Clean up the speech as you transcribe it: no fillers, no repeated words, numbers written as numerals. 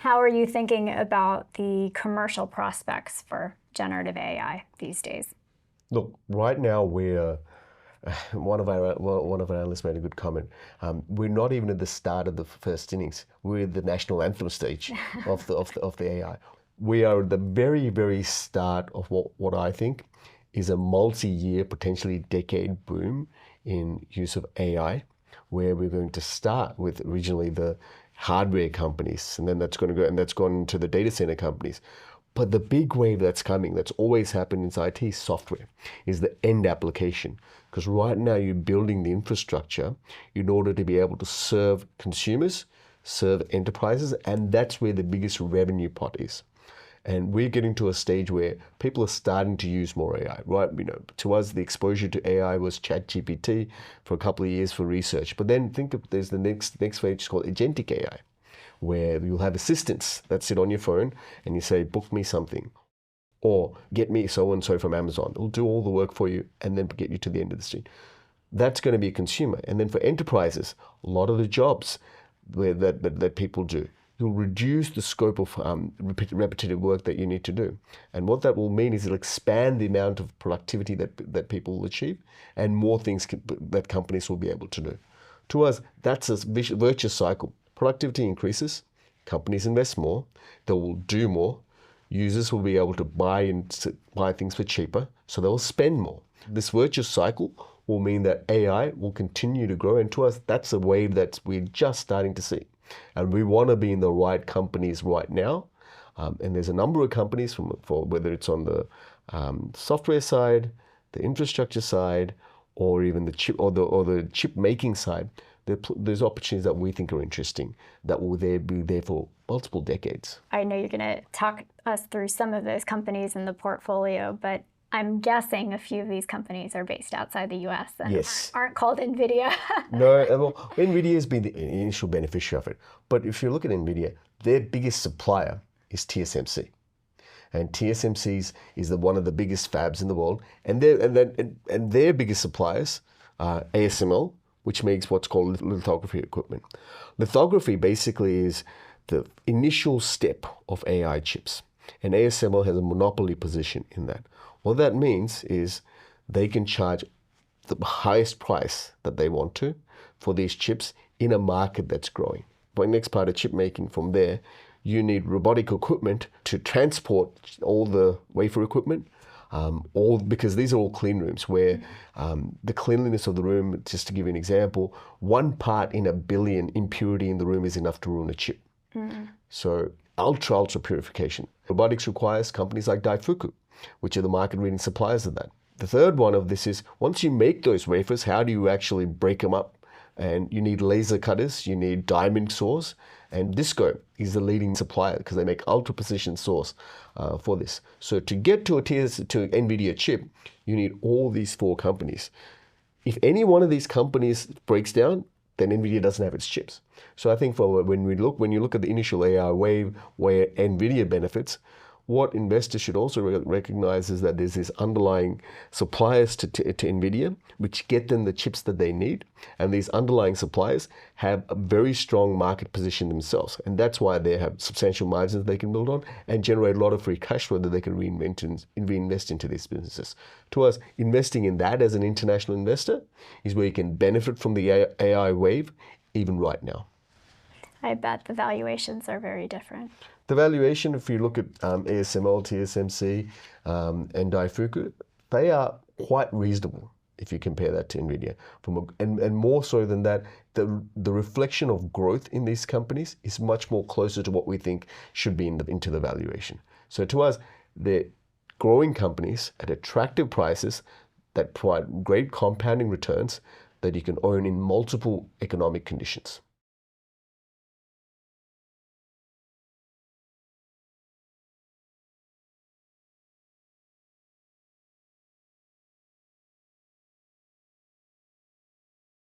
How are you thinking about the commercial prospects for generative AI these days? Look, right now we're one of our analysts made a good comment. We're not even at the start of the first innings. We're at the national anthem stage of the AI. We are at the very start of what I think is a multi-year, potentially decade boom in use of AI, where we're going to start with originally the hardware companies, and then that's gone to the data center companies. But the big wave that's coming, that's always happened in IT software, is the end application. Because right now you're building the infrastructure in order to be able to serve consumers, serve enterprises, and that's where the biggest revenue pot is. And we're getting to a stage where people are starting to use more AI, right? To us, the exposure to AI was ChatGPT for a couple of years for research. But then think of there's the next phase called agentic AI, where you'll have assistants that sit on your phone and you say, book me something, or get me so-and-so from Amazon. It'll do all the work for you and then get you to the end of the street. That's going to be a consumer. And then for enterprises, a lot of the jobs that people do, you'll reduce the scope of repetitive work that you need to do. And what that will mean is it'll expand the amount of productivity that people will achieve and more things that companies will be able to do. To us, that's a virtuous cycle. Productivity increases, companies invest more, they will do more, users will be able to buy things for cheaper, so they'll spend more. This virtuous cycle will mean that AI will continue to grow, and to us, that's a wave that we're just starting to see. And we want to be in the right companies right now. And there's a number of companies for whether it's on the software side, the infrastructure side, or even the chip or the chip making side. There's opportunities that we think are interesting that will be there for multiple decades. I know you're going to talk us through some of those companies in the portfolio, but I'm guessing a few of these companies are based outside the US and yes. aren't called NVIDIA. No, well, NVIDIA has been the initial beneficiary of it. But if you look at NVIDIA, their biggest supplier is TSMC. And TSMC is one of the biggest fabs in the world. And their biggest suppliers are ASML, which makes what's called lithography equipment. Lithography basically is the initial step of AI chips. And ASML has a monopoly position in that. What that means is they can charge the highest price that they want to for these chips in a market that's growing. By the next part of chip making from there, you need robotic equipment to transport all the wafer equipment, because these are all clean rooms where the cleanliness of the room, just to give you an example, 1 part in a billion impurity in the room is enough to ruin a chip. So ultra purification. Robotics requires companies like Daifuku, which are the market-leading suppliers of that. The third one of this is, once you make those wafers, how do you actually break them up? And you need laser cutters, you need diamond saws, and Disco is the leading supplier because they make ultra-precision saws for this. So to get to NVIDIA chip, you need all these 4 companies. If any one of these companies breaks down, then NVIDIA doesn't have its chips. So I think when you look at the initial AI wave where NVIDIA benefits, what investors should also recognize is that there's these underlying suppliers to NVIDIA, which get them the chips that they need. And these underlying suppliers have a very strong market position themselves. And that's why they have substantial margins they can build on and generate a lot of free cash flow that they can reinvest into these businesses. To us, investing in that as an international investor is where you can benefit from the AI wave, even right now. I bet the valuations are very different. The valuation, if you look at ASML, TSMC, and Daifuku, they are quite reasonable if you compare that to NVIDIA. And more so than that, the reflection of growth in these companies is much more closer to what we think should be into the valuation. So to us, they're growing companies at attractive prices that provide great compounding returns that you can own in multiple economic conditions.